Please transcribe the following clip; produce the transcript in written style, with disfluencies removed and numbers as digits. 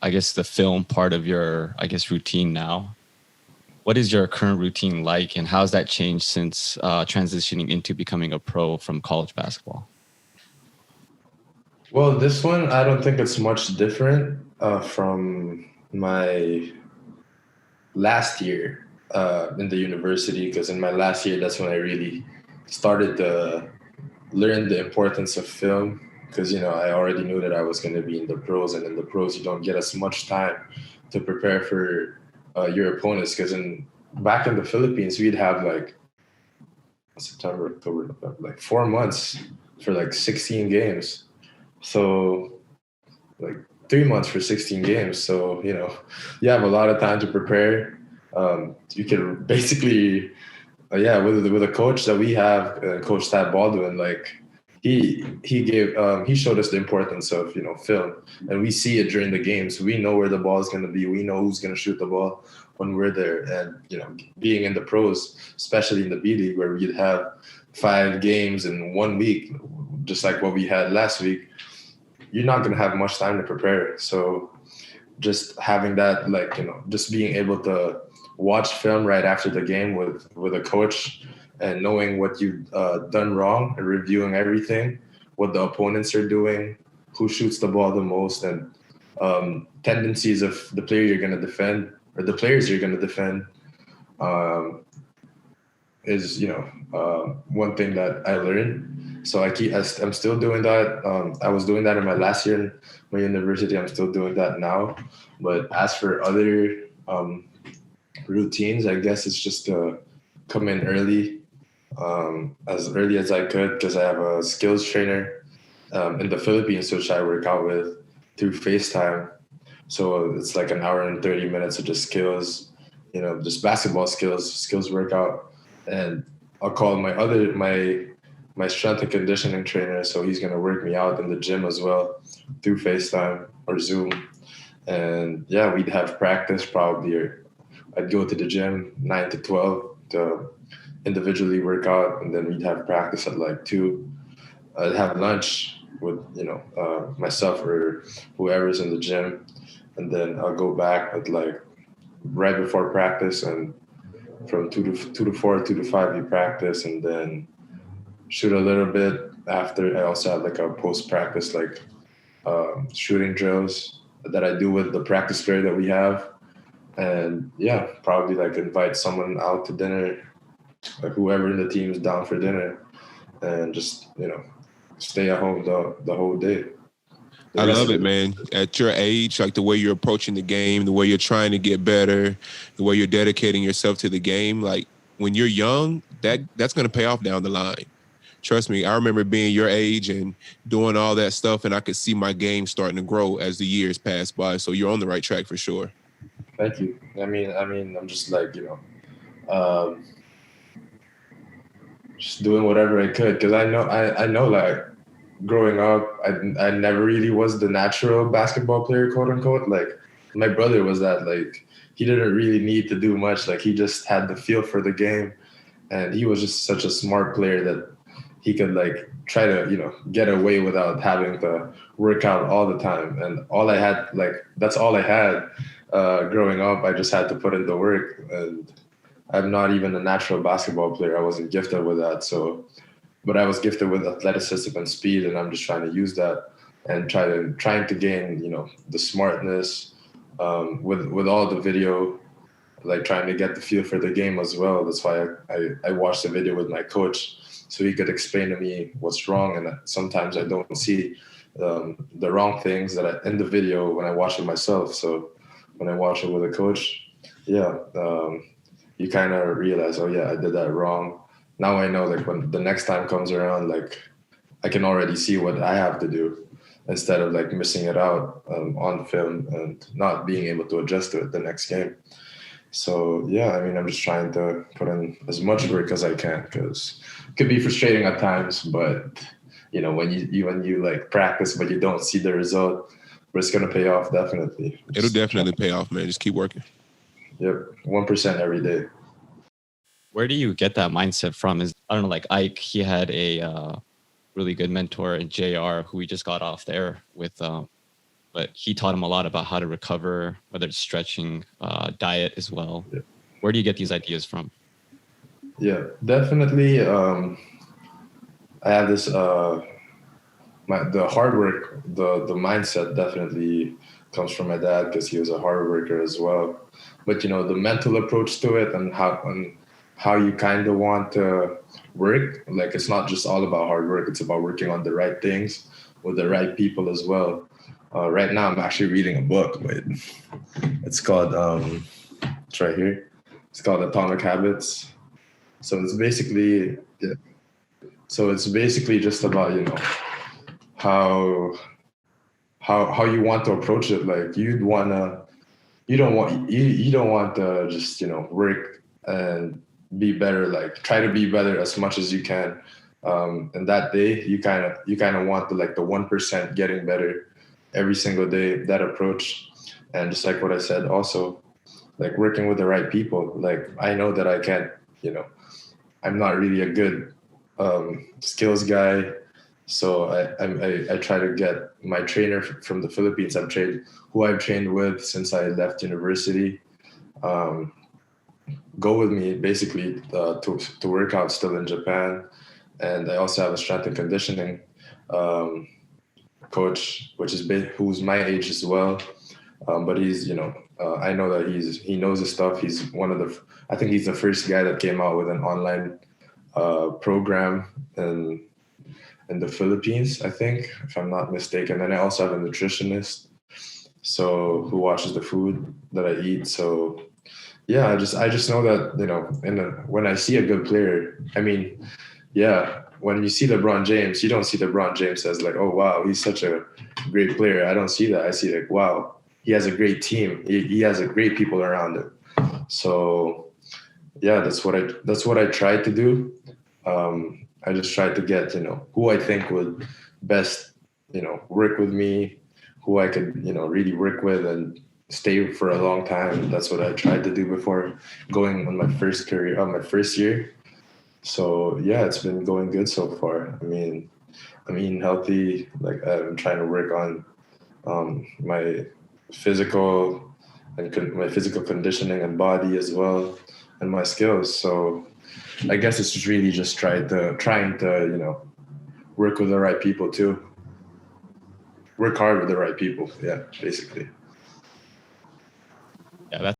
I guess, the film part of your, I guess, routine now. What is your current routine like, and how's that changed since transitioning into becoming a pro from college basketball? Well, this one, I don't think it's much different from my last year in the university, because in my last year, that's when I really started to learn the importance of film, because, I already knew that I was going to be in the pros, and in the pros, you don't get as much time to prepare for your opponents, because back in the Philippines, we'd have like September, October, November, like 4 months for like 16 games. So like 3 months for 16 games. So, you have a lot of time to prepare. You can basically, with a coach that we have, Coach Tad Baldwin, like he showed us the importance of, film, and we see it during the games. We know where the ball is going to be. We know who's going to shoot the ball when we're there. And, being in the pros, especially in the B.league, where we'd have 5 games in 1 week, just like what we had last week, you're not going to have much time to prepare. So just having that, just being able to watch film right after the game with a coach, and knowing what you've done wrong, and reviewing everything, what the opponents are doing, who shoots the ball the most, and tendencies of the player you're going to defend, or the players you're going to defend, is, one thing that I learned. So I'm still doing that. I was doing that in my last year in my university. I'm still doing that now. But as for other routines, I guess it's just to come in early, as early as I could, because I have a skills trainer in the Philippines, which I work out with through FaceTime. So it's like an hour and 30 minutes of just skills, just basketball skills workout. And I'll call my strength and conditioning trainer, so he's going to work me out in the gym as well through FaceTime or Zoom. And yeah, we'd have practice probably, or I'd go to the gym 9 to 12 to individually work out, and then we'd have practice at like 2. I'd have lunch with, myself or whoever's in the gym. And then I'll go back at like right before practice, and from 2 to 4, 2 to 5, we practice, and then shoot a little bit after. I also have like a post-practice, like shooting drills that I do with the practice player that we have. And yeah, probably like invite someone out to dinner, like whoever in the team is down for dinner, and just, stay at home the whole day. I love it, man. At your age, like the way you're approaching the game, the way you're trying to get better, the way you're dedicating yourself to the game. Like when you're young, that's going to pay off down the line. Trust me, I remember being your age and doing all that stuff, and I could see my game starting to grow as the years pass by. So you're on the right track for sure. Thank you. I mean, I'm just like, just doing whatever I could, because I know like growing up, I never really was the natural basketball player, quote unquote. Like my brother was that. Like he didn't really need to do much. Like he just had the feel for the game, and he was just such a smart player that he could like try to get away without having to work out all the time. And all I had, like that's all I had growing up. I just had to put in the work, and I'm not even a natural basketball player. I wasn't gifted with that. So, but I was gifted with athleticism and speed, and I'm just trying to use that and trying to gain, the smartness with all the video, like trying to get the feel for the game as well. That's why I watched the video with my coach, so he could explain to me what's wrong. And sometimes I don't see the wrong things in the video when I watch it myself. So when I watch it with a coach, you kind of realize, oh yeah, I did that wrong. Now I know, like when the next time comes around, like I can already see what I have to do, instead of like missing it out on film and not being able to adjust to it the next game. So yeah, I mean, I'm just trying to put in as much work as I can, because it could be frustrating at times, but when you like practice but you don't see the result, but it's gonna pay off definitely. It'll definitely pay off, man. Just keep working. Yep, 1% every day. Where do you get that mindset from? I don't know, like Ike, he had a really good mentor in JR who we just got off there with. but he taught him a lot about how to recover, whether it's stretching, diet as well. Yeah. Where do you get these ideas from? Yeah, definitely. I have this the hard work, the mindset definitely comes from my dad because he was a hard worker as well. But the mental approach to it and how you kind of want to work, like it's not just all about hard work. It's about working on the right things with the right people as well. Right now, I'm actually reading a book, but it's called it's right here. It's called Atomic Habits. So it's basically just about how you want to approach it. Like you don't want to just work and be better. Like try to be better as much as you can. And that day you kind of want the 1% getting better every single day. That approach, and just like what I said, also like working with the right people. Like I know that I can't. I'm not really a good skills guy, so I try to get my trainer from the Philippines. Who I've trained with since I left university. Go with me basically to work out still in Japan, and I also have a strength and conditioning coach, who's my age as well. But he's I know that he knows his stuff. He's I think he's the first guy that came out with an online program in the Philippines, I think, if I'm not mistaken. And I also have a nutritionist, who watches the food that I eat. So yeah, I just know that when I see a good player, I mean, yeah, when you see LeBron James, you don't see LeBron James as like, oh wow, he's such a great player. I don't see that. I see like, wow, he has a great team. He has a great people around him. So yeah, that's what I tried to do. I just tried to get who I think would best work with me, who I could really work with and stay for a long time. That's what I tried to do before going on my first year. So yeah, it's been going good so far. I mean, I'm eating healthy. Like I'm trying to work on my physical my physical conditioning and body as well, and my skills. So I guess it's just really just trying to work with the right people too. Work hard with the right people. Yeah, basically. Yeah, that's